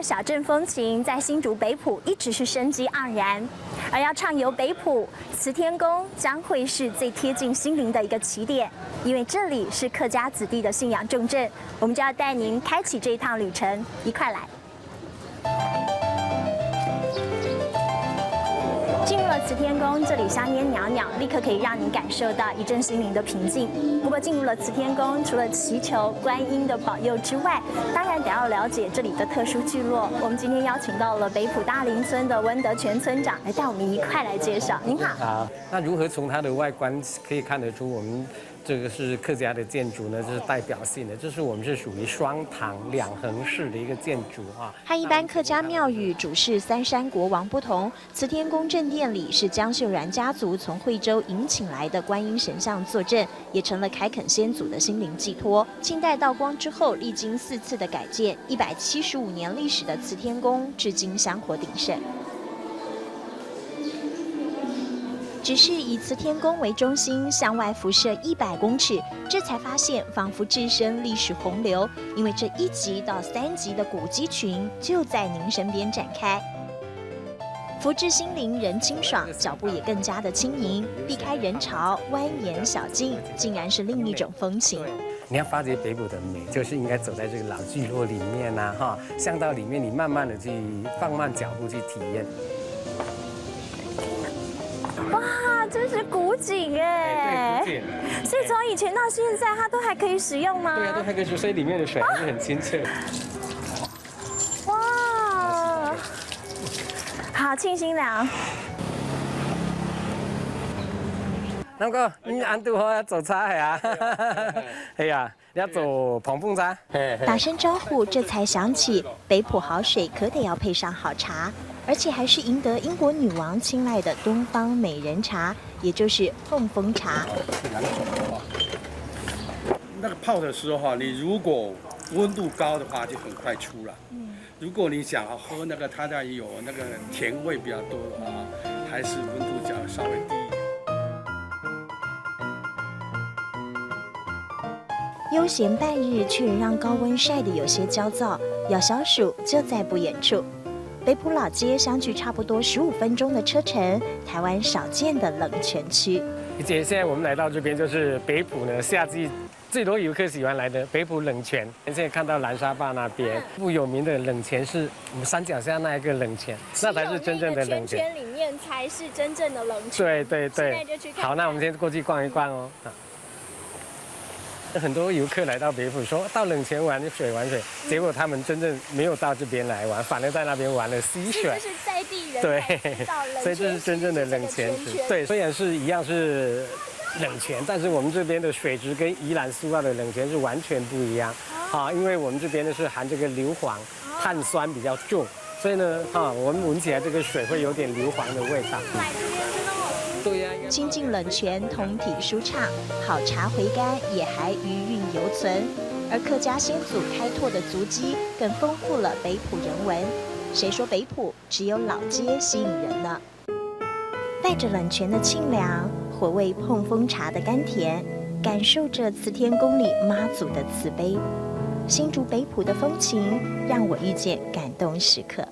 的小镇风情在新竹北埔一直是生机盎然，而要畅游北埔，慈天宫将会是最贴近心灵的一个起点，因为这里是客家子弟的信仰重镇，我们就要带您开启这一趟旅程，一块来。进入了慈天宫，这里香烟袅袅，立刻可以让你感受到一阵心灵的平静。不过进入了慈天宫，除了祈求观音的保佑之外，当然得要了解这里的特殊聚落。我们今天邀请到了北埔大林村的温德全村长来带我们一块来介绍。您好。好，那如何从它的外观可以看得出我们这个是客家的建筑呢？这是代表性的，这是我们是属于双堂两横式的一个建筑啊。和一般客家庙宇主事三山国王不同，慈天宫正殿里是江秀然家族从惠州迎请来的观音神像坐镇，也成了凯垦先祖的心灵寄托。清代道光之后，历经4次的改建，175年历史的慈天宫至今香火鼎盛。只是以慈天宫为中心，向外辐射100公尺，这才发现仿佛置身历史洪流，因为这1级到3级的古迹群就在您身边展开。福至心灵人清爽，脚步也更加的轻盈，避开人潮，蜿蜒小径，竟然是另一种风情。你要发掘北埔的美，就是应该走在这个老聚落里面呐，哈，巷道里面，你慢慢的去放慢脚步去体验。哇，这是古井哎！对，古井。所以从以前到现在，它都还可以使用吗？对啊，都还可以使用，所以里面的水还是很清澈。哇，好沁心凉。南哥，你安度好要走差呀？哎呀，要走蓬蓬茶。打声招呼，这才想起北埔好水可得要配上好茶，而且还是赢得英国女王青睐的东方美人茶，也就是碰风茶。那个泡的时候哈，你如果温度高的话，就很快出来。如果你想喝那个它那有那个甜味比较多的话，还是温度稍微低一点。悠闲半日，却让高温晒得有些焦躁，要消暑就在不远处。北埔老街相距差不多15分钟的车程，台湾少见的冷泉区。现在我们来到这边就是北埔呢，夏季最多游客喜欢来的北埔冷泉。现在看到蓝沙坝那边不有名的冷泉是我们山脚下那一个冷泉，那才是真正的冷泉。圈里面才是真正的冷泉。对。现在就去看看。好，那我们先过去逛一逛哦。很多游客来到北埔，说到冷泉玩水，结果他们真正没有到这边来玩，反而在那边玩了溪水。这是在地人对，所以这是真正的冷泉池。对，虽然是一样是冷泉，但是我们这边的水质跟宜兰苏澳的冷泉是完全不一样。啊，因为我们这边呢是含这个硫磺，碳酸比较重，所以呢，我们闻起来这个水会有点硫磺的味道。对呀，亲近冷泉，通体舒畅，好茶回甘也还余韵犹存。而客家先祖开拓的足迹，更丰富了北埔人文。谁说北埔只有老街吸引人呢？带着冷泉的清凉，回味碰风茶的甘甜，感受着慈天宫里妈祖的慈悲。新竹北埔的风情，让我遇见感动时刻。